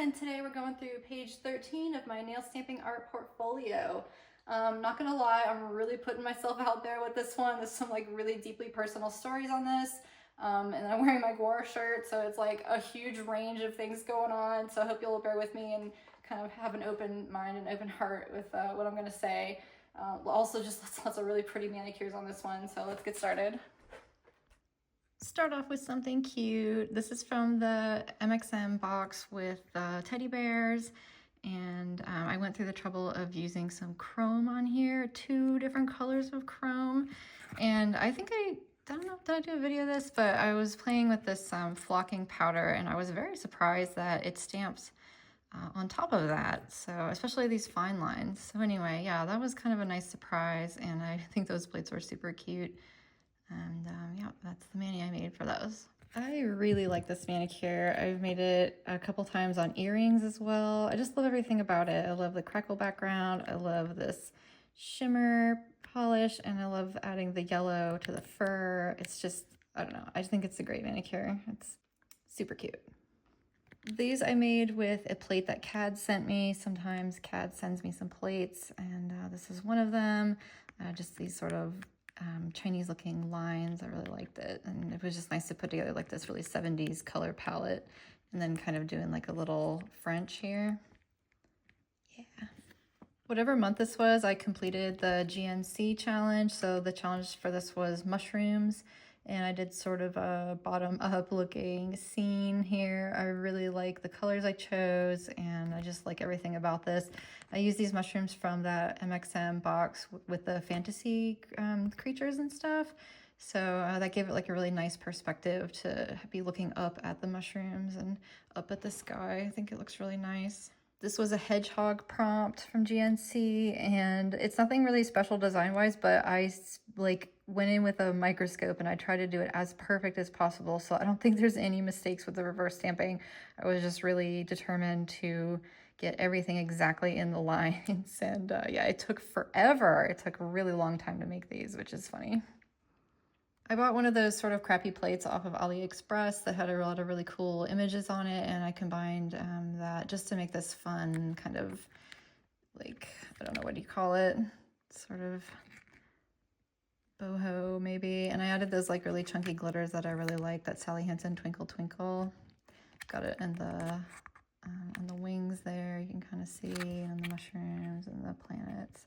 and today we're going through page 13 of my nail stamping art portfolio. Not gonna lie, I'm really putting myself out there with this one. There's some like really deeply personal stories on this. And I'm wearing my Gwar shirt, so it's like a huge range of things going on. So I hope you'll bear with me and kind of have an open mind and open heart with what I'm gonna say. Also just lots of really pretty manicures on this one, so let's get started. Start off with something cute. This is from the MXM box with teddy bears, and I went through the trouble of using some chrome on here, 2 different colors of chrome, and I don't know, did I do a video of this? But I was playing with this flocking powder, and I was very surprised that it stamps on top of that, so especially these fine lines. So anyway, yeah, that was kind of a nice surprise, and I think those plates were super cute. And yeah, that's the mani I made for those. I really like this manicure. I've made it a couple times on earrings as well. I just love everything about it. I love the crackle background. I love this shimmer polish, and I love adding the yellow to the fur. It's just, I don't know. I just think it's a great manicure. It's super cute. These I made with a plate that CAD sent me. Sometimes CAD sends me some plates, and this is one of them. Just these sort of Chinese looking lines. I really liked it, and it was just nice to put together like this really 70s color palette, and then kind of doing like a little French here. Yeah. Whatever month this was, I completed the GNC challenge. So the challenge for this was mushrooms, and I did sort of a bottom up looking scene here. I really like the colors I chose, and I just like everything about this. I used these mushrooms from that MXM box with the fantasy creatures and stuff. So that gave it like a really nice perspective to be looking up at the mushrooms and up at the sky. I think it looks really nice. This was a hedgehog prompt from GNC, and it's nothing really special design-wise, but I like went in with a microscope and I tried to do it as perfect as possible. So I don't think there's any mistakes with the reverse stamping. I was just really determined to get everything exactly in the lines. And yeah, it took forever. It took a really long time to make these, which is funny. I bought one of those sort of crappy plates off of AliExpress that had a lot of really cool images on it, and I combined that just to make this fun kind of like, I don't know, what do you call it? Sort of boho maybe. And I added those like really chunky glitters that I really like, that Sally Hansen Twinkle Twinkle. Got it in the on the wings there, you can kind of see, and the mushrooms and the planets.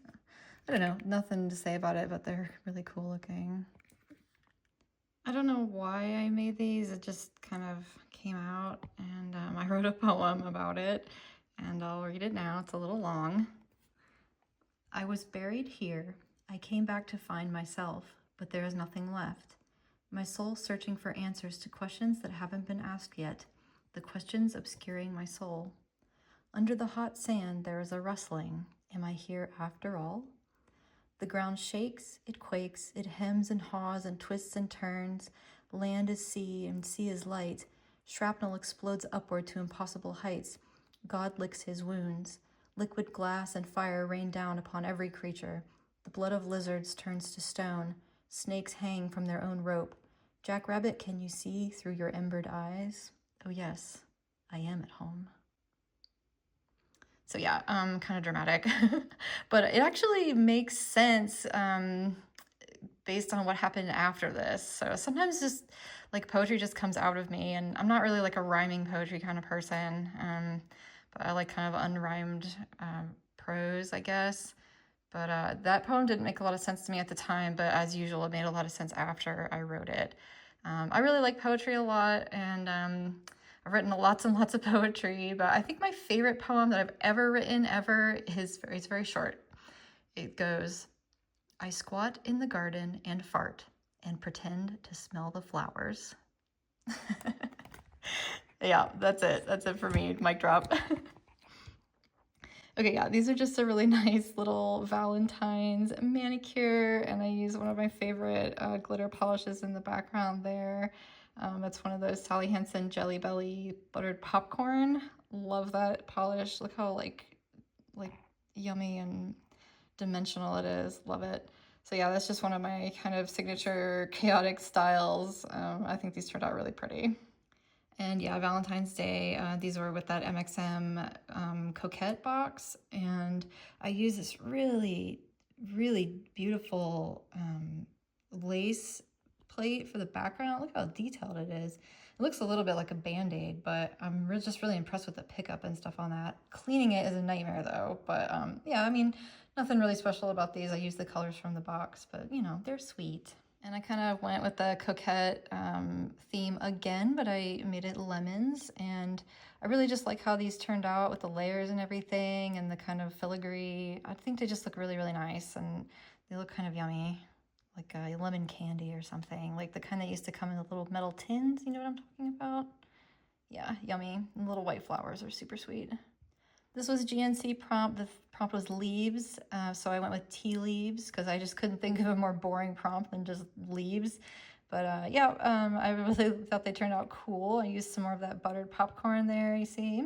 I don't know, nothing to say about it, but they're really cool looking. I don't know why I made these. It just kind of came out, and I wrote a poem about it, and I'll read it now. It's a little long. I was buried here. I came back to find myself, but there is nothing left. My soul searching for answers to questions that haven't been asked yet, the questions obscuring my soul. Under the hot sand, there is a rustling. Am I here after all? The ground shakes, it quakes, it hems and haws and twists and turns. Land is sea and sea is light. Shrapnel explodes upward to impossible heights. God licks his wounds. Liquid glass and fire rain down upon every creature. The blood of lizards turns to stone. Snakes hang from their own rope. Jackrabbit, can you see through your embered eyes? Oh yes, I am at home. So yeah, kind of dramatic, but it actually makes sense based on what happened after this. So sometimes just like poetry just comes out of me, and I'm not really like a rhyming poetry kind of person, but I like kind of unrhymed prose, I guess. But that poem didn't make a lot of sense to me at the time, but as usual, it made a lot of sense after I wrote it. I really like poetry a lot, and I've written lots and lots of poetry, but I think my favorite poem that I've ever written is it's very short. It goes, I squat in the garden and fart and pretend to smell the flowers. Yeah, that's it. That's it for me. Mic drop. Okay, yeah, these are just a really nice little Valentine's manicure, and I use one of my favorite glitter polishes in the background there. It's one of those Sally Hansen Jelly Belly buttered popcorn. Love that polish. Look how like yummy and dimensional it is. Love it. So yeah, that's just one of my kind of signature chaotic styles. I think these turned out really pretty. And yeah, Valentine's Day, these were with that MXM Coquette box. And I use this really, really beautiful lace plate for the background. Look how detailed it is. It looks a little bit like a Band-Aid, but I'm just really impressed with the pickup and stuff on that. Cleaning it is a nightmare though, but yeah, I mean, nothing really special about these. I use the colors from the box, but you know, they're sweet. And I kind of went with the coquette theme again, but I made it lemons. And I really just like how these turned out with the layers and everything and the kind of filigree. I think they just look really, really nice. And they look kind of yummy, like a lemon candy or something. Like the kind that used to come in the little metal tins. You know what I'm talking about? Yeah, yummy. And little white flowers are super sweet. This was GNC prompt. The prompt was leaves, so I went with tea leaves because I just couldn't think of a more boring prompt than just leaves. But yeah, I really thought they turned out cool. I used some more of that buttered popcorn there, you see.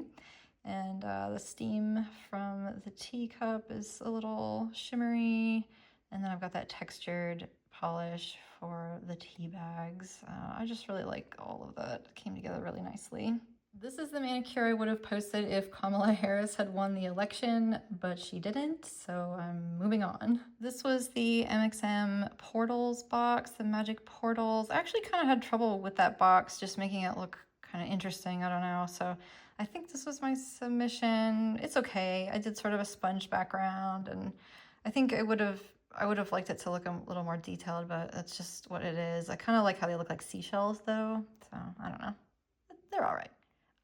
And the steam from the teacup is a little shimmery. And then I've got that textured polish for the tea bags. I just really like all of that. It came together really nicely. This is the manicure I would have posted if Kamala Harris had won the election, but she didn't, so I'm moving on. This was the MXM Portals box, the magic portals. I actually kind of had trouble with that box, just making it look kind of interesting, I don't know. So I think this was my submission. It's okay. I did sort of a sponge background, and I think I would have liked it to look a little more detailed, but that's just what it is. I kind of like how they look like seashells though, so I don't know. They're all right.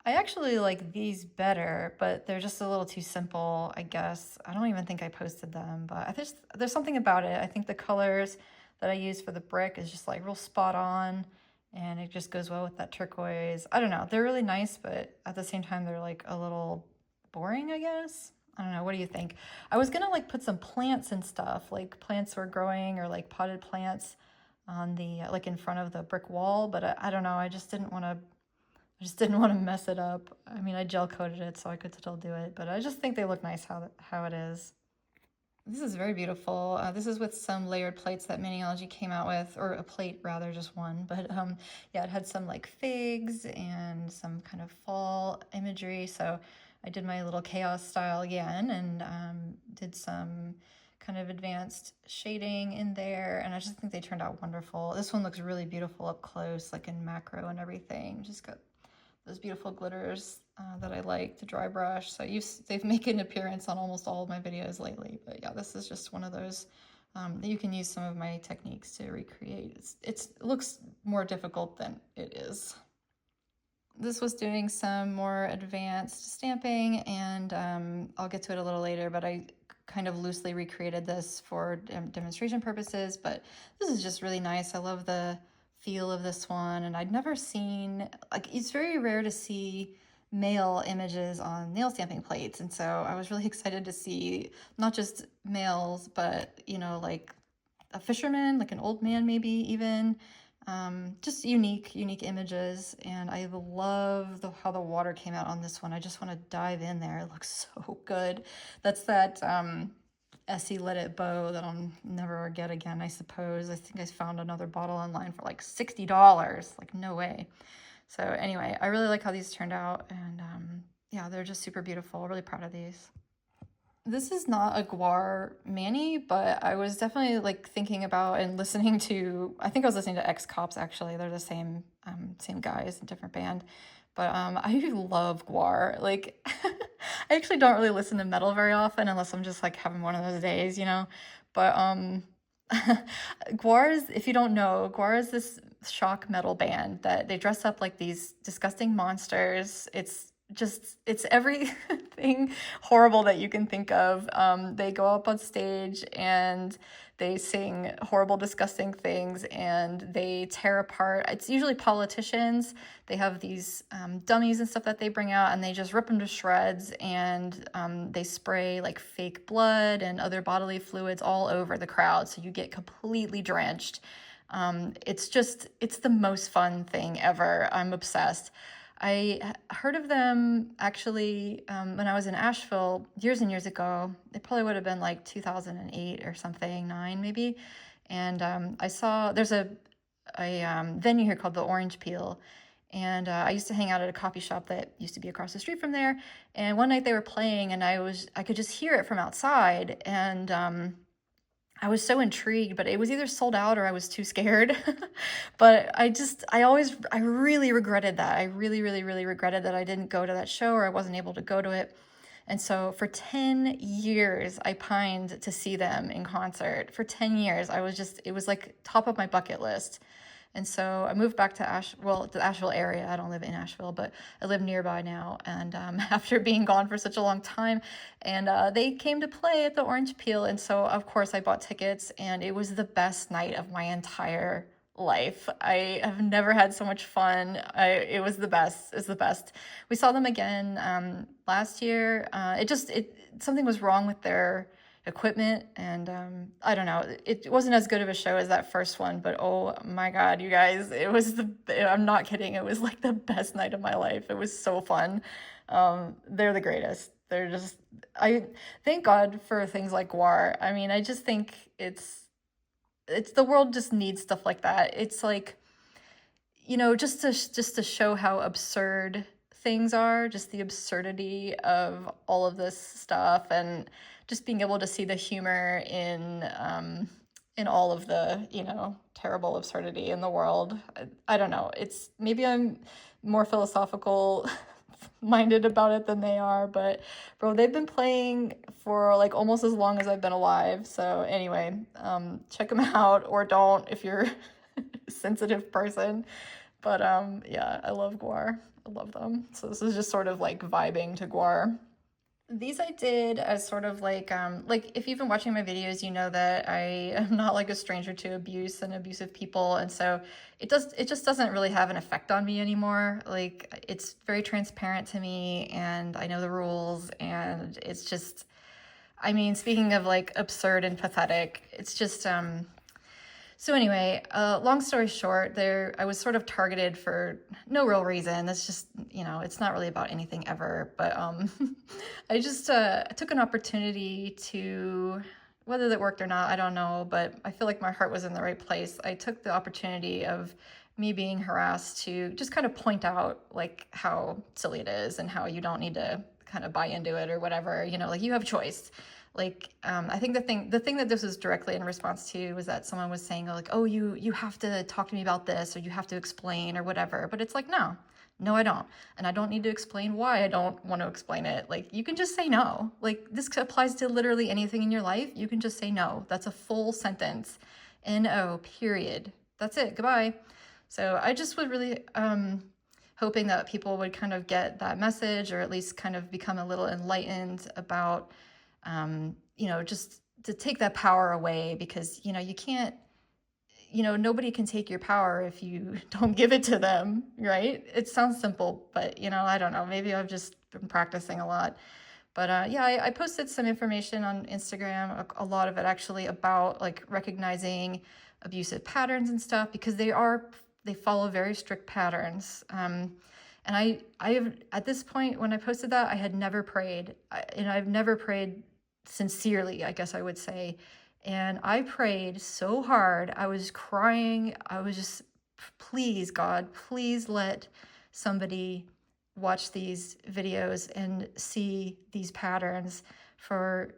I actually like these better, but they're just a little too simple, I guess. I don't even think I posted them, but there's something about it. I think the colors that I use for the brick is just like real spot on, and it just goes well with that turquoise. I don't know. They're really nice, but at the same time, they're like a little boring, I guess. I don't know. What do you think? I was gonna like put some plants and stuff, like plants were growing or like potted plants on the like in front of the brick wall, but I don't know. I just didn't want to mess it up. I mean, I gel coated it so I could still do it, but I just think they look nice how it is. This is very beautiful. This is with some layered plates that Maniology came out with, or a plate rather, just one. But yeah, it had some like figs and some kind of fall imagery. So I did my little chaos style again and did some kind of advanced shading in there. And I just think they turned out wonderful. This one looks really beautiful up close, like in macro and everything. Just got those beautiful glitters that I like to dry brush. So they've made an appearance on almost all of my videos lately. But yeah, this is just one of those that you can use some of my techniques to recreate. It looks more difficult than it is. This was doing some more advanced stamping, and I'll get to it a little later, but I kind of loosely recreated this for demonstration purposes. But this is just really nice. I love the feel of this one, and I'd never seen, like, it's very rare to see male images on nail stamping plates, and so I was really excited to see not just males, but you know, like a fisherman, like an old man maybe even, just unique images. And I love how the water came out on this one. I just want to dive in there. It looks so good. That's that Essie Let It Bow that I'll never get again, I suppose. I think I found another bottle online for like $60. Like, no way. So anyway, I really like how these turned out, and yeah, they're just super beautiful. Really proud of these. This is not a Gwar mani, but I was definitely like thinking about and listening to, I think I was listening to X-Cops actually. They're the same guys, a different band. But I love Gwar. Like, I actually don't really listen to metal very often unless I'm just like having one of those days, you know? But Gwar is, if you don't know, Gwar is this shock metal band that they dress up like these disgusting monsters. It's everything horrible that you can think of. They go up on stage and they sing horrible, disgusting things, and they tear apart. It's usually politicians. They have these dummies and stuff that they bring out, and they just rip them to shreds, and they spray like fake blood and other bodily fluids all over the crowd, so you get completely drenched. It's the most fun thing ever. I'm obsessed. I heard of them actually when I was in Asheville years and years ago. It probably would have been like 2008 or something, 9 maybe. And I saw there's a venue here called the Orange Peel, And I used to hang out at a coffee shop that used to be across the street from there. And one night they were playing, and I could just hear it from outside. And I was so intrigued, but it was either sold out or I was too scared. But I really regretted that. I really, really, really regretted that I didn't go to that show, or I wasn't able to go to it. And so for 10 years, I pined to see them in concert. For 10 years, it was like top of my bucket list. And so I moved back to the Asheville area. I don't live in Asheville, but I live nearby now. And after being gone for such a long time, and they came to play at the Orange Peel. And so, of course, I bought tickets, and it was the best night of my entire life. I have never had so much fun. It was the best. It's the best. We saw them again last year. Something was wrong with their equipment, and I don't know, it wasn't as good of a show as that first one, but oh my god, you guys, I'm not kidding, it was like the best night of my life. It was so fun. They're the greatest. I thank God for things like Gwar. I mean, I just think it's the world just needs stuff like that. It's like, just to show how absurd things are, just the absurdity of all of this stuff, and just being able to see the humor in all of the, terrible absurdity in the world. I don't know. It's maybe I'm more philosophical minded about it than they are, but bro, they've been playing for like almost as long as I've been alive. So anyway, check them out, or don't if you're a sensitive person. But yeah, I love Gwar. I love them. So this is just sort of like vibing to Gwar. These I did as sort of like if you've been watching my videos, you know that I am not like a stranger to abuse and abusive people, and so it just doesn't really have an effect on me anymore. Like, it's very transparent to me, and I know the rules, and it's just, I mean, speaking of like absurd and pathetic, it's just so anyway, long story short, I was sort of targeted for no real reason. That's just, it's not really about anything ever. But I just took an opportunity to, whether that worked or not, I don't know. But I feel like my heart was in the right place. I took the opportunity of me being harassed to just kind of point out like how silly it is, and how you don't need to kind of buy into it or whatever. Like, you have choice. Like, I think the thing that this was directly in response to was that someone was saying like, oh, you have to talk to me about this, or you have to explain or whatever. But it's like, no, I don't. And I don't need to explain why I don't want to explain it. Like, you can just say no. Like, this applies to literally anything in your life. You can just say no. That's a full sentence. N-O, period. That's it. Goodbye. So I just was really hoping that people would kind of get that message, or at least kind of become a little enlightened about just to take that power away, because, you can't, nobody can take your power if you don't give it to them, right? It sounds simple, but, I don't know, maybe I've just been practicing a lot. But yeah, I posted some information on Instagram, a lot of it actually, about like recognizing abusive patterns and stuff, because they follow very strict patterns. And I have, at this point, when I posted that, I had never prayed, and I've never prayed sincerely, I guess I would say. And I prayed so hard. I was crying. I was just, please, God, please let somebody watch these videos and see these patterns for,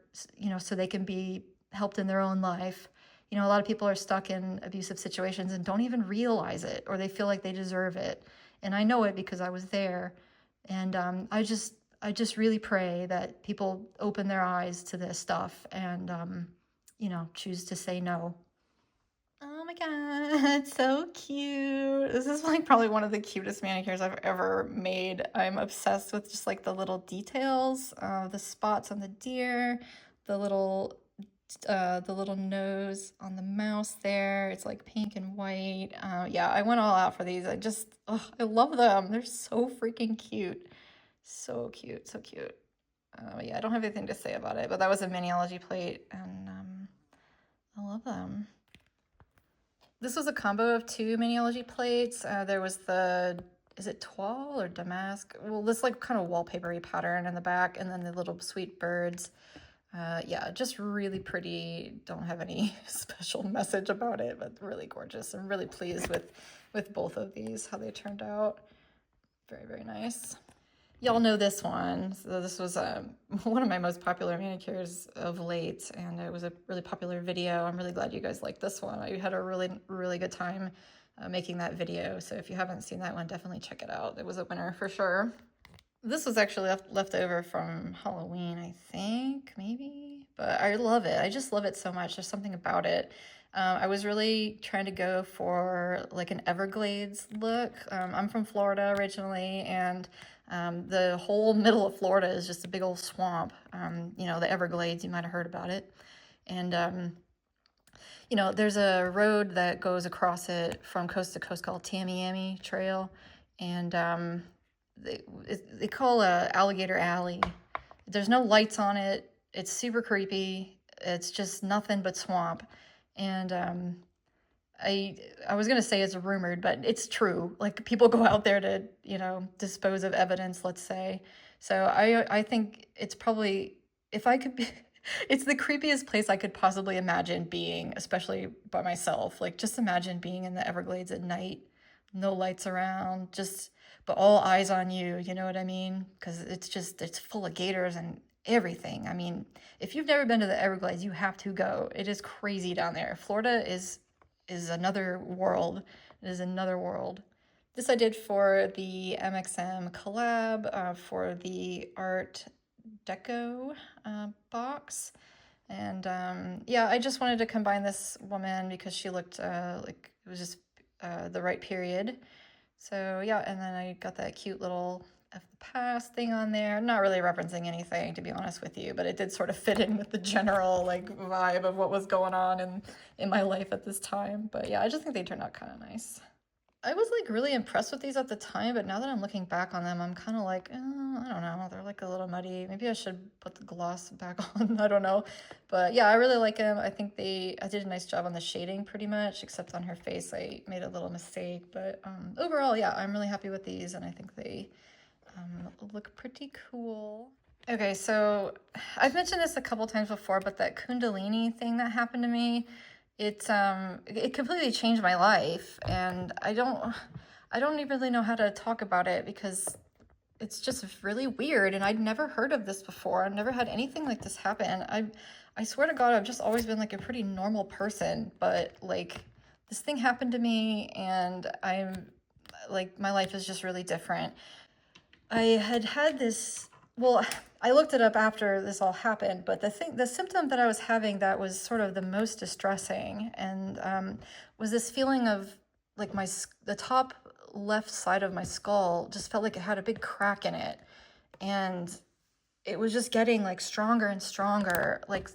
so they can be helped in their own life. A lot of people are stuck in abusive situations and don't even realize it, or they feel like they deserve it. And I know it because I was there. And I just really pray that people open their eyes to this stuff and, choose to say no. Oh my God, so cute. This is like probably one of the cutest manicures I've ever made. I'm obsessed with just like the little details, the spots on the deer, the little nose on the mouse there. It's like pink and white. Yeah, I went all out for these. I love them. They're so freaking cute. So cute, so cute. Yeah, I don't have anything to say about it, but that was a Maniology plate, and I love them. This was a combo of 2 Maniology plates. There was is it toile or damask? Well, this like kind of wallpapery pattern in the back, and then the little sweet birds. Yeah, just really pretty. Don't have any special message about it, but really gorgeous. I'm really pleased with both of these, how they turned out. Very, very nice. Y'all know this one. So this was one of my most popular manicures of late, and it was a really popular video. I'm really glad you guys liked this one. I had a really, really good time making that video. So if you haven't seen that one, definitely check it out. It was a winner for sure. This was actually left over from Halloween, I think, maybe. But I love it. I just love it so much. There's something about it. I was really trying to go for like an Everglades look. I'm from Florida originally, and the whole middle of Florida is just a big old swamp. You know, the Everglades, you might have heard about it. And you know, there's a road that goes across it from coast to coast called Tamiami Trail, and they call it Alligator Alley. There's no lights on it. It's super creepy. It's just nothing but swamp. And I was gonna say it's rumored, but it's true. Like, people go out there to, you know, dispose of evidence, let's say. So I think it's probably, if I could be, it's the creepiest place I could possibly imagine being, especially by myself. Like, just imagine being in the Everglades at night, no lights around, just, but all eyes on you, you know what I mean? Because it's full of gators and everything. I mean, if you've never been to the Everglades, you have to go. It is crazy down there. Florida is another world. It is another world. This I did for the MXM collab for the Art Deco box. And yeah, I just wanted to combine this woman because she looked like it was just the right period. So yeah, and then I got that cute little F the past thing on there. Not really referencing anything, to be honest with you, but it did sort of fit in with the general like vibe of what was going on in my life at this time. But yeah, I just think they turned out kind of nice. I was like really impressed with these at the time, but now that I'm looking back on them, I'm kind of like, oh, I don't know, they're like a little muddy. Maybe I should put the gloss back on. I don't know. But yeah, I really like them. I think I did a nice job on the shading pretty much, except on her face, I made a little mistake. But overall, yeah, I'm really happy with these, and I think they look pretty cool. Okay, so I've mentioned this a couple times before, but that kundalini thing that happened to me, it completely changed my life, and I don't even really know how to talk about it because it's just really weird, and I'd never heard of this before. I've never had anything like this happen. I swear to God, I've just always been like a pretty normal person, but like this thing happened to me, and I'm like, my life is just really different. I had this, well, I looked it up after this all happened, but the symptom that I was having that was sort of the most distressing, and was this feeling of like the top left side of my skull just felt like it had a big crack in it, and it was just getting like stronger and stronger, like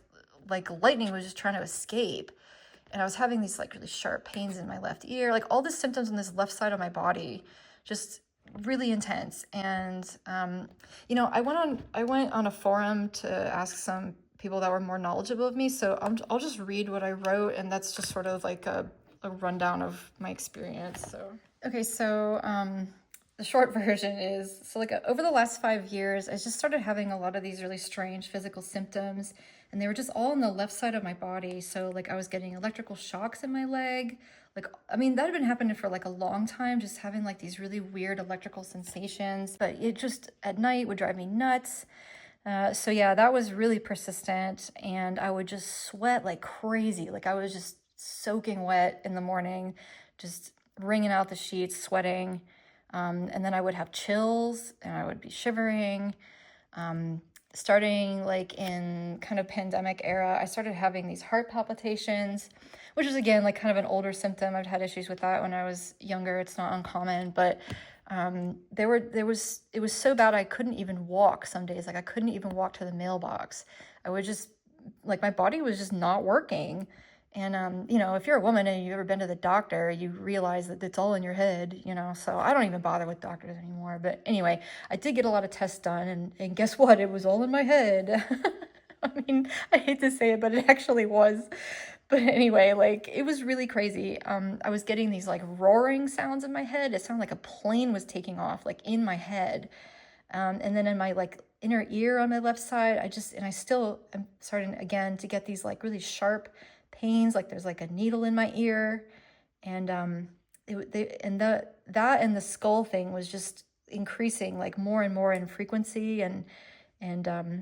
lightning was just trying to escape. And I was having these like really sharp pains in my left ear, like all the symptoms on this left side of my body, just really intense. And you know, I went on a forum to ask some people that were more knowledgeable of me, so I'll just read what I wrote, and that's just sort of like a rundown of my experience. So okay, so the short version is, so like over the last 5 years, I just started having a lot of these really strange physical symptoms, and they were just all on the left side of my body. So like I was getting electrical shocks in my leg. Like, I mean, that had been happening for like a long time, just having like these really weird electrical sensations, but it just at night would drive me nuts. So yeah, that was really persistent, and I would just sweat like crazy. Like I was just soaking wet in the morning, just wringing out the sheets, sweating. And then I would have chills, and I would be shivering. Starting like in kind of pandemic era, I started having these heart palpitations, which is again like kind of an older symptom. I've had issues with that when I was younger. It's not uncommon, but it was so bad I couldn't even walk some days. Like I couldn't even walk to the mailbox. I would just, like, my body was just not working. And you know, if you're a woman and you've ever been to the doctor, you realize that it's all in your head, you know. So I don't even bother with doctors anymore. But anyway, I did get a lot of tests done, and guess what? It was all in my head. I mean, I hate to say it, but it actually was. But anyway, like, it was really crazy. I was getting these like roaring sounds in my head. It sounded like a plane was taking off, like in my head. And then in my like inner ear on my left side, I still am starting again to get these like really sharp pains, like there's like a needle in my ear. And that and the skull thing was just increasing like more and more in frequency and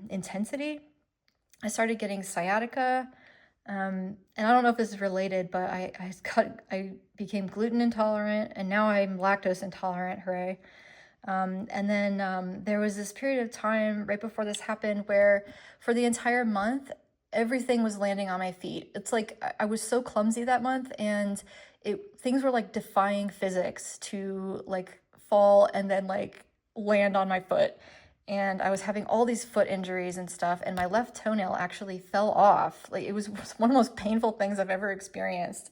intensity. I started getting sciatica. And I don't know if this is related, but I became gluten intolerant, and now I'm lactose intolerant. Hooray. And then there was this period of time right before this happened where for the entire month, everything was landing on my feet. It's like I was so clumsy that month, and things were like defying physics to like fall and then like land on my foot. And I was having all these foot injuries and stuff, and my left toenail actually fell off. Like it was one of the most painful things I've ever experienced.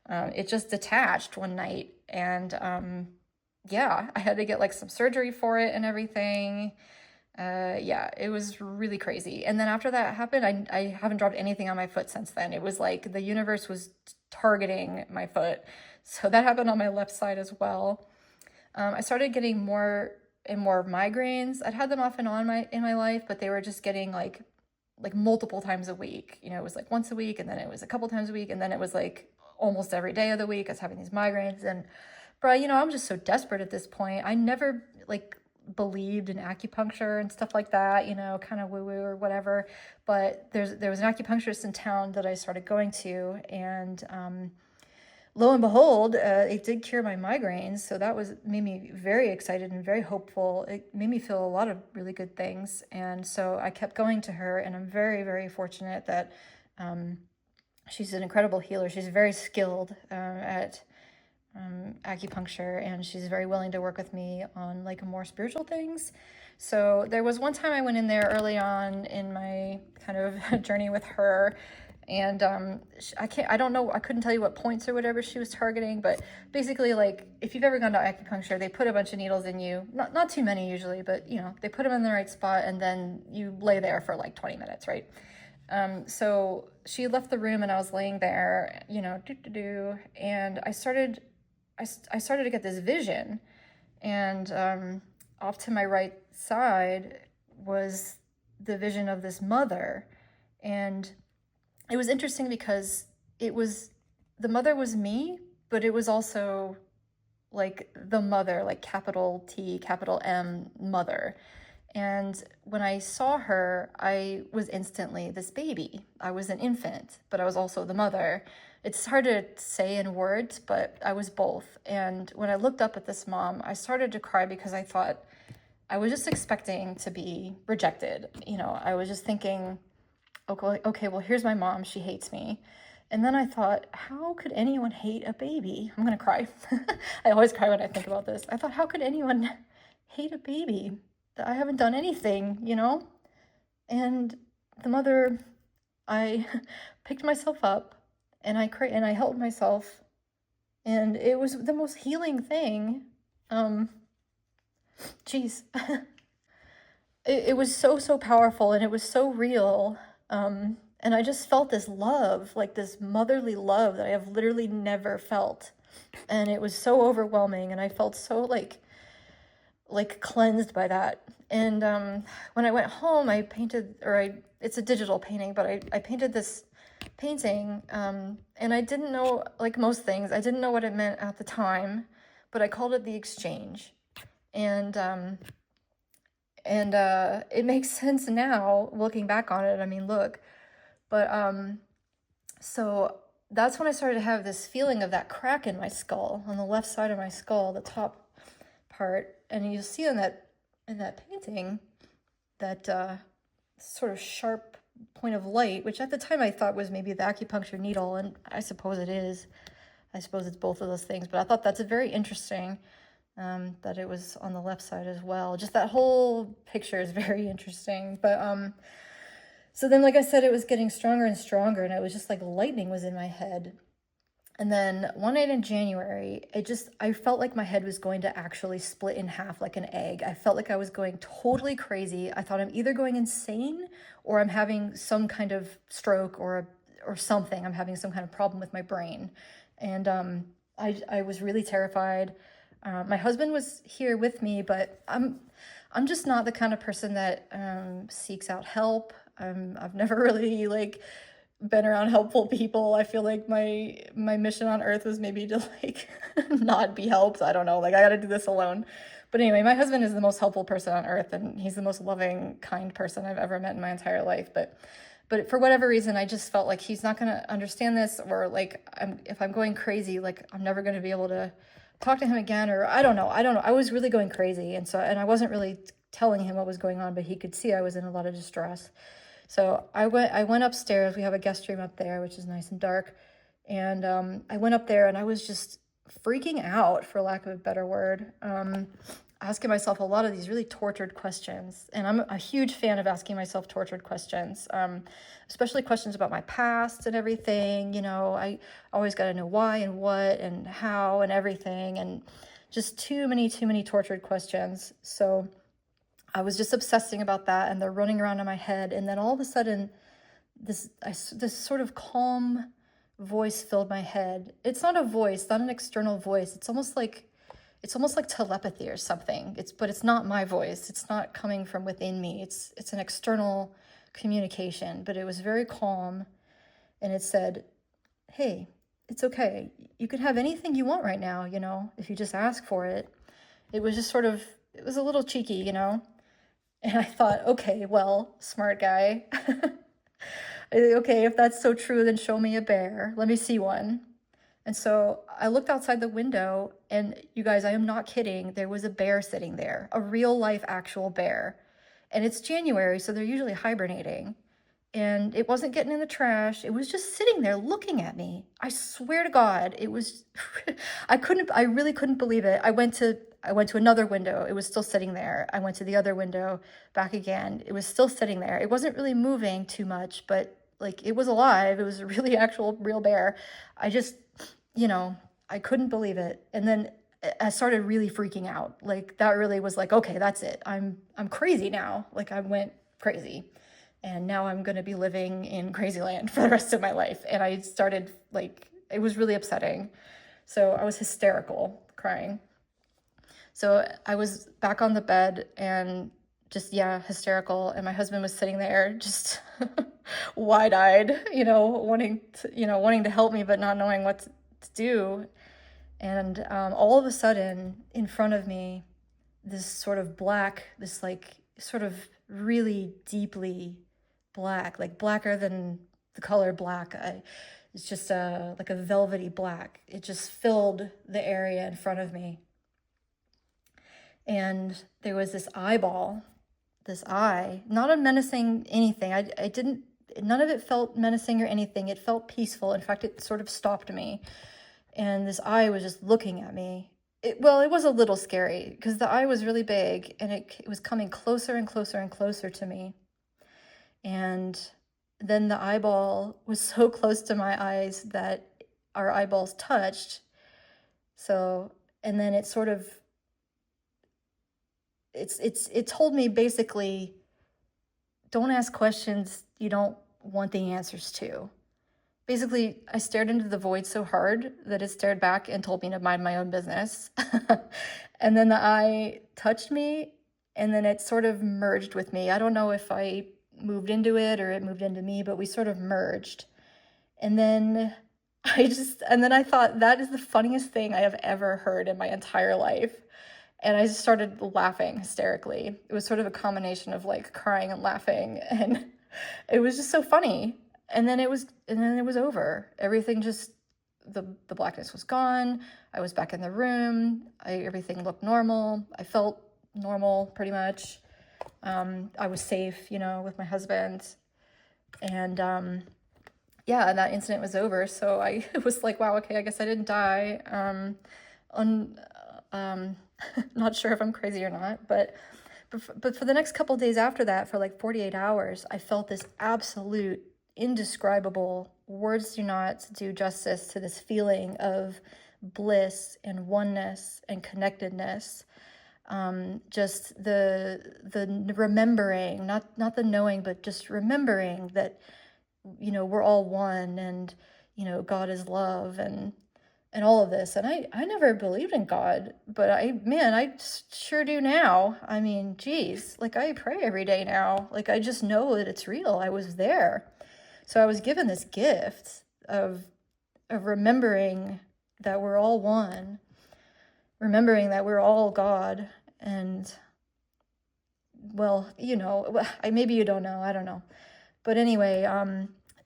It just detached one night, and yeah, I had to get like some surgery for it and everything. Yeah, it was really crazy. And then after that happened, I haven't dropped anything on my foot since then. It was like the universe was targeting my foot. So that happened on my left side as well. I started getting more and more migraines. I'd had them off and on in my life, but they were just getting like multiple times a week. You know, it was like once a week, and then it was a couple times a week, and then it was like almost every day of the week I was having these migraines. And but you know, I'm just so desperate at this point. I never like believed in acupuncture and stuff like that, you know, kind of woo-woo or whatever. But there was an acupuncturist in town that I started going to, and lo and behold, it did cure my migraines. So that made me very excited and very hopeful. It made me feel a lot of really good things. And so I kept going to her, and I'm very, very fortunate that she's an incredible healer. She's very skilled at acupuncture, and she's very willing to work with me on like more spiritual things. So there was one time I went in there early on in my kind of journey with her, and I don't know, I couldn't tell you what points or whatever she was targeting, but basically, like, if you've ever gone to acupuncture, they put a bunch of needles in you, not too many usually, but you know, they put them in the right spot, and then you lay there for like 20 minutes, right? So she left the room, and I was laying there, you know, and I started to get this vision, and off to my right side was the vision of this mother. And it was interesting because the mother was me, but it was also like the mother, like capital T, capital M, mother. And when I saw her, I was instantly this baby. I was an infant, but I was also the mother. It's hard to say in words, but I was both. And when I looked up at this mom, I started to cry because I thought I was just expecting to be rejected. You know, I was just thinking, okay, well, here's my mom. She hates me. And then I thought, how could anyone hate a baby? I'm going to cry. I always cry when I think about this. I thought, how could anyone hate a baby? I haven't done anything, you know? And the mother, I picked myself up, and I held myself, and it was the most healing thing. Geez. It was so powerful, and it was so real. And I just felt this love, like this motherly love that I have literally never felt. And it was so overwhelming, and I felt so like cleansed by that. And when I went home, I painted, it's a digital painting, but I painted this painting, and I didn't know, like most things, I didn't know what it meant at the time, but I called it the exchange. And it makes sense now looking back on it. I mean, look, but so that's when I started to have this feeling of that crack in my skull, on the left side of my skull, the top part. And you'll see in that painting that sort of sharp point of light, which at the time I thought was maybe the acupuncture needle, and I suppose it is. I suppose it's both of those things, but I thought that's very interesting, that it was on the left side as well. Just that whole picture is very interesting. But so then, like I said, it was getting stronger and stronger, and it was just like lightning was in my head. And then one night in January, I felt like my head was going to actually split in half like an egg. I felt like I was going totally crazy. I thought I'm either going insane, or I'm having some kind of stroke or something. I'm having some kind of problem with my brain. And I was really terrified. My husband was here with me, but I'm just not the kind of person that seeks out help. I've never really like been around helpful people. I feel like my mission on earth was maybe to like not be helped. I don't know, like I gotta do this alone. But anyway, my husband is the most helpful person on earth, and he's the most loving, kind person I've ever met in my entire life. But for whatever reason, I just felt like he's not going to understand this, or like if I'm going crazy, like I'm never going to be able to talk to him again, or I don't know. I was really going crazy, and I wasn't really telling him what was going on, but he could see I was in a lot of distress. So I went upstairs. We have a guest room up there, which is nice and dark. And I went up there and I was just freaking out, for lack of a better word, asking myself a lot of these really tortured questions. And I'm a huge fan of asking myself tortured questions, especially questions about my past and everything. You know, I always got to know why and what and how and everything. And just too many tortured questions. So I was just obsessing about that, and they're running around in my head. And then all of a sudden, this sort of calm voice filled my head. It's not a voice, not an external voice. It's almost like telepathy or something. But it's not my voice. It's not coming from within me. It's an external communication. But it was very calm, and it said, "Hey, it's okay. You can have anything you want right now. You know, if you just ask for it." It was just it was a little cheeky, you know. And I thought, okay, well, smart guy. Okay, if that's so true, then show me a bear. Let me see one. And so I looked outside the window, and you guys, I am not kidding. There was a bear sitting there, a real life actual bear. And it's January, so they're usually hibernating. And it wasn't getting in the trash. It was just sitting there looking at me. I swear to God, it was, I really couldn't believe it. I went to another window. It was still sitting there. I went to the other window, back again. It was still sitting there. It wasn't really moving too much, but like it was alive. It was a really actual real bear. I just, you know, I couldn't believe it. And then I started really freaking out. Like that really was like, okay, that's it. I'm crazy now. Like I went crazy. And now I'm going to be living in crazy land for the rest of my life. And I started like, it was really upsetting. So I was hysterical, crying. So I was back on the bed and just, yeah, hysterical. And my husband was sitting there just wide-eyed, you know, wanting to help me, but not knowing what to do. And all of a sudden in front of me, this sort of black, this like sort of really deeply black, like blacker than the color black. It's just like a velvety black. It just filled the area in front of me. And there was this eyeball, this eye, not a menacing anything. None of it felt menacing or anything. It felt peaceful. In fact, it sort of stopped me. And this eye was just looking at me. It was a little scary because the eye was really big, and it was coming closer and closer and closer to me. And then the eyeball was so close to my eyes that our eyeballs touched. So, and then it sort of, it told me basically, don't ask questions you don't want the answers to. Basically, I stared into the void so hard that it stared back and told me to mind my own business. And then the eye touched me, and then it sort of merged with me. I don't know if I moved into it or it moved into me, but we sort of merged. And then I thought, that is the funniest thing I have ever heard in my entire life. And I just started laughing hysterically. It was sort of a combination of like crying and laughing, and it was just so funny. And then it was over. Everything just, the blackness was gone. I was back in the room. Everything looked normal. I felt normal pretty much. I was safe, you know, with my husband. And yeah, and that incident was over. So I was like, wow, okay, I guess I didn't die. Not sure if I'm crazy or not, but for the next couple of days after that, for like 48 hours, I felt this absolute, indescribable, words do not do justice to this feeling of bliss and oneness and connectedness. Just the remembering, not the knowing, but just remembering that, you know, we're all one, and, you know, God is love, and all of this. And I never believed in God, but I sure do now. I mean, geez, like I pray every day now. Like I just know that it's real. I was there. So I was given this gift of remembering that we're all one, remembering that we're all God, And, well, you know, maybe you don't know, I don't know. But anyway,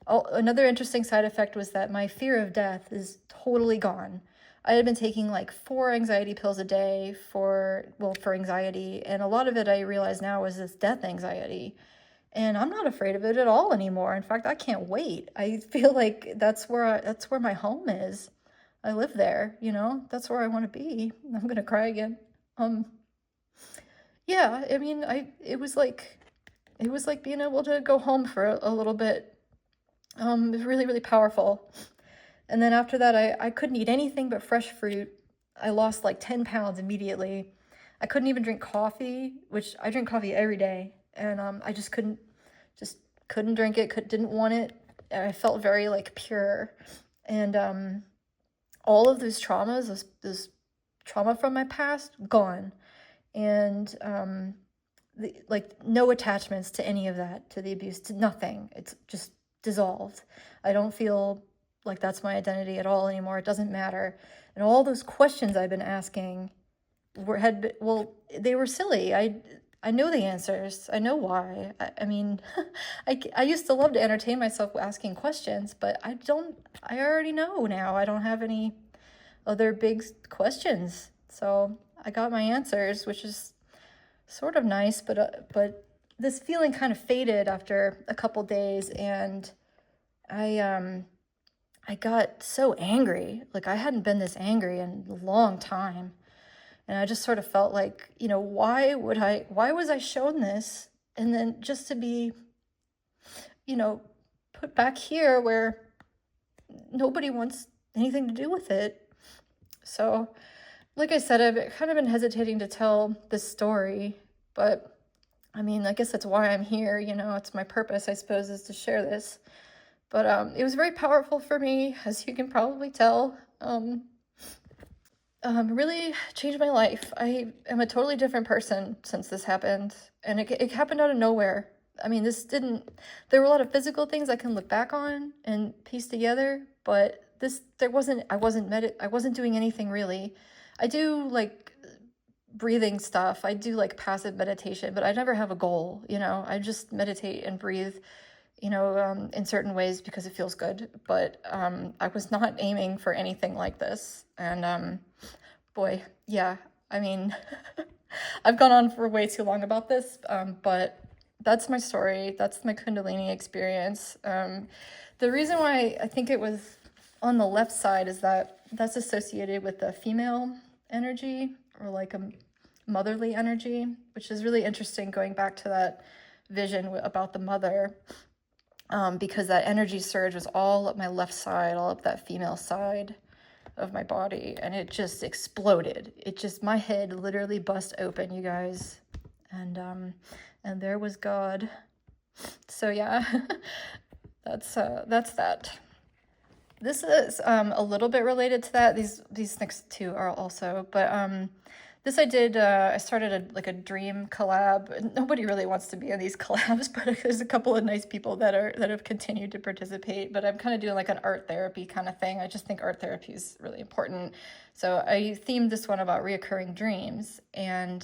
another interesting side effect was that my fear of death is totally gone. I had been taking like 4 anxiety pills a day for anxiety, and a lot of it I realize now was this death anxiety. And I'm not afraid of it at all anymore. In fact, I can't wait. I feel like that's where my home is. I live there, you know? That's where I want to be. I'm going to cry again. Yeah, I mean, it was like being able to go home for a little bit. It was really, really powerful. And then after that, I couldn't eat anything but fresh fruit. I lost like 10 pounds immediately. I couldn't even drink coffee, which I drink coffee every day. And I just couldn't drink it, didn't want it. And I felt very like pure. And all of those traumas, those trauma from my past, gone. And like no attachments to any of that, to the abuse, to nothing. It's just dissolved. I don't feel like that's my identity at all anymore. It doesn't matter. And all those questions I've been asking they were silly. I know the answers. I know why. I mean, I used to love to entertain myself asking questions, but I already know now. I don't have any other big questions. So I got my answers, which is sort of nice, but this feeling kind of faded after a couple days, and I got so angry. Like I hadn't been this angry in a long time. And I just sort of felt like, you know, why was I shown this? And then just to be, you know, put back here where nobody wants anything to do with it. So, like I said, I've kind of been hesitating to tell this story, but I mean, I guess that's why I'm here, you know, it's my purpose, I suppose, is to share this. But it was very powerful for me, as you can probably tell. Really changed my life. I am a totally different person since this happened, and it happened out of nowhere. I mean, there were a lot of physical things I can look back on and piece together, but I wasn't doing anything really. I do like breathing stuff. I do like passive meditation, but I never have a goal, you know. I just meditate and breathe, you know, in certain ways because it feels good. But I was not aiming for anything like this. And boy, yeah, I mean, I've gone on for way too long about this, but that's my story. That's my kundalini experience. The reason why I think it was on the left side is that's associated with the female energy, or like a motherly energy, which is really interesting, going back to that vision about the mother, because that energy surge was all up my left side, all up that female side of my body, and it just exploded. My head literally bust open, you guys, and there was God. So yeah, that's that. This is a little bit related to that. These next two are also, but this I started a dream collab. Nobody really wants to be in these collabs, but there's a couple of nice people that have continued to participate. But I'm kind of doing like an art therapy kind of thing. I just think art therapy is really important. So I themed this one about reoccurring dreams, and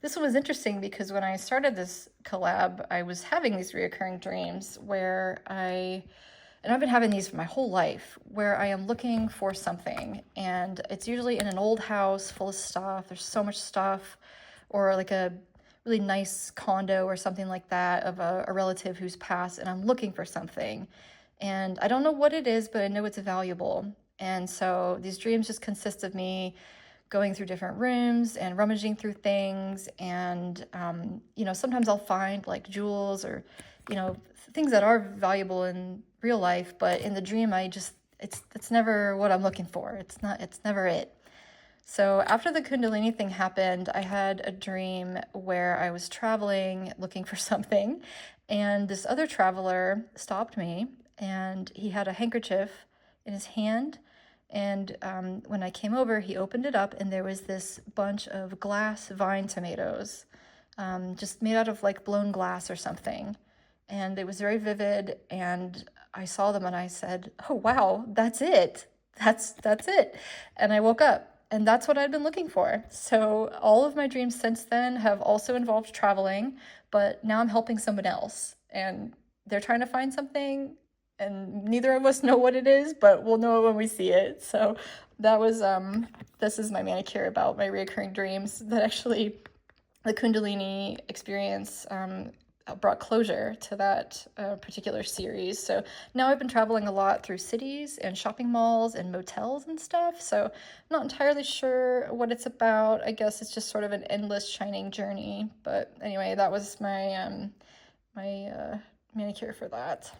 this one was interesting because when I started this collab, I was having these reoccurring dreams where and I've been having these for my whole life, where I am looking for something, and it's usually in an old house full of stuff. There's so much stuff, or like a really nice condo or something like that of a relative who's passed, and I'm looking for something. And I don't know what it is, but I know it's valuable. And so these dreams just consist of me going through different rooms and rummaging through things. And, you know, sometimes I'll find like jewels or, you know, things that are valuable in real life, but in the dream, it's never what I'm looking for. It's never it. So after the Kundalini thing happened, I had a dream where I was traveling looking for something, and this other traveler stopped me, and he had a handkerchief in his hand. And when I came over, he opened it up, and there was this bunch of glass vine tomatoes, just made out of like blown glass or something. And it was very vivid, and I saw them and I said, oh, wow, that's it. That's it. And I woke up, And that's what I'd been looking for. So all of my dreams since then have also involved traveling, but now I'm helping someone else and they're trying to find something and neither of us know what it is, but we'll know it when we see it. So that was, this is my manicure about my reoccurring dreams that actually the kundalini experience brought closure to that particular series. So now I've been traveling a lot through cities and shopping malls and motels and stuff. So I'm not entirely sure what it's about. I guess it's just sort of an endless shining journey. But anyway, that was my manicure for that.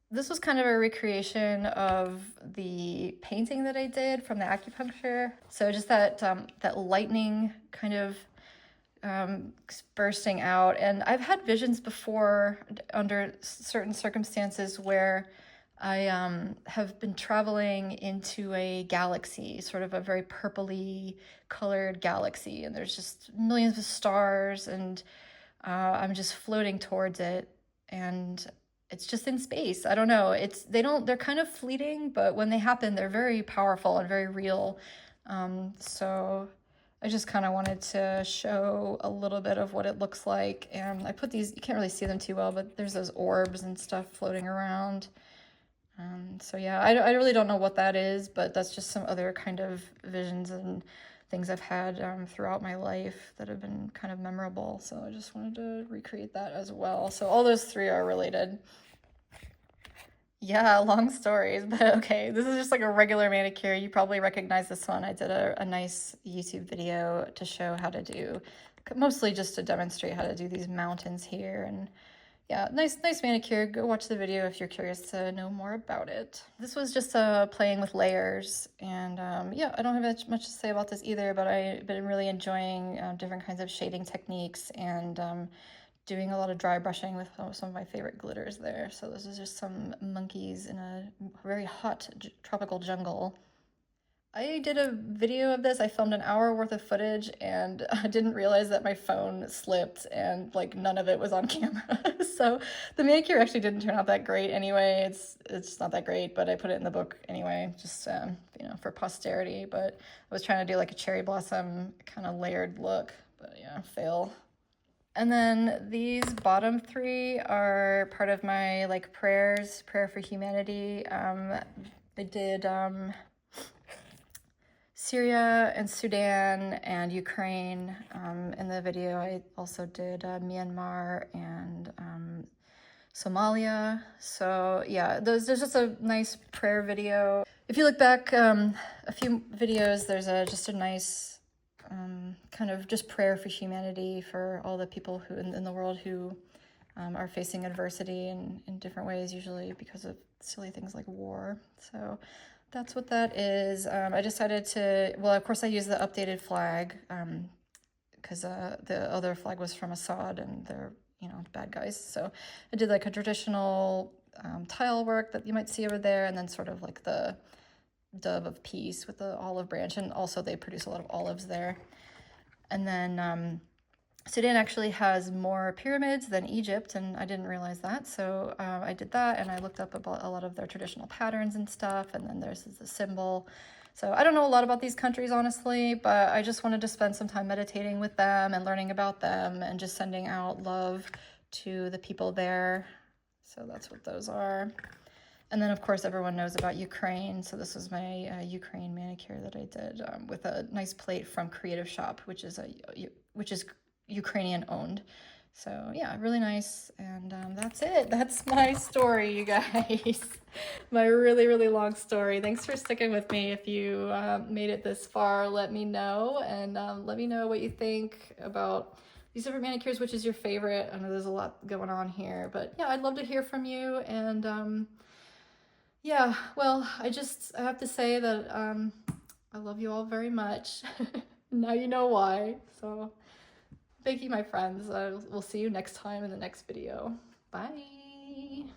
This was kind of a recreation of the painting that I did from the acupuncture. So just that that lightning kind of bursting out. And I've had visions before under certain circumstances where I have been traveling into a galaxy, sort of a very purpley colored galaxy, and there's just millions of stars, and I'm just floating towards it, and it's just in space. I don't know. They're kind of fleeting, but when they happen, they're very powerful and very real. So I just kind of wanted to show a little bit of what it looks like. And I put these, you can't really see them too well, but there's those orbs and stuff floating around. So yeah, I really don't know what that is, but that's just some other kind of visions and things I've had throughout my life that have been kind of memorable. So I just wanted to recreate that as well. So all those three are related. Yeah, long stories, but okay. This is just like a regular manicure. You probably recognize this one. I did a nice YouTube video to show how to do, mostly just to demonstrate how to do these mountains here. And yeah, nice manicure. Go watch the video if you're curious to know more about it. This was just playing with layers, and yeah, I don't have much to say about this either, but I've been really enjoying different kinds of shading techniques and doing a lot of dry brushing with some of my favorite glitters there. So this is just some monkeys in a very hot tropical jungle. I did a video of this. I filmed an hour worth of footage and I didn't realize that my phone slipped and like none of it was on camera. So the manicure actually didn't turn out that great anyway. It's not that great, but I put it in the book anyway, just you know, for posterity. But I was trying to do like a cherry blossom kind of layered look, but yeah, fail. And then these bottom three are part of my like prayer for humanity. I did Syria and Sudan and Ukraine in the video. I also did Myanmar and Somalia. So yeah, there's just a nice prayer video. If you look back a few videos, there's just a nice kind of just prayer for humanity, for all the people who in the world who are facing adversity in different ways, usually because of silly things like war. So that's what that is. I decided to, well, of course I used the updated flag because the other flag was from Assad and they're, you know, bad guys. So I did like a traditional tile work that you might see over there, and then sort of like the dove of peace with the olive branch, and also they produce a lot of olives there. And then Sudan actually has more pyramids than Egypt, and I didn't realize that. So I did that, and I looked up about a lot of their traditional patterns and stuff, and then there's the symbol. So I don't know a lot about these countries, honestly, but I just wanted to spend some time meditating with them and learning about them and just sending out love to the people there. So that's what those are. And then, of course, everyone knows about Ukraine. So this was my Ukraine manicure that I did with a nice plate from Creative Shop, which is Ukrainian owned. So yeah, really nice. And that's it. That's my story, you guys. My really, really long story. Thanks for sticking with me. If you made it this far, let me know. And let me know what you think about these different manicures. Which is your favorite? I know there's a lot going on here. But yeah, I'd love to hear from you. And yeah, well, I have to say that I love you all very much. Now you know why. So thank you, my friends. We'll see you next time in the next video. Bye.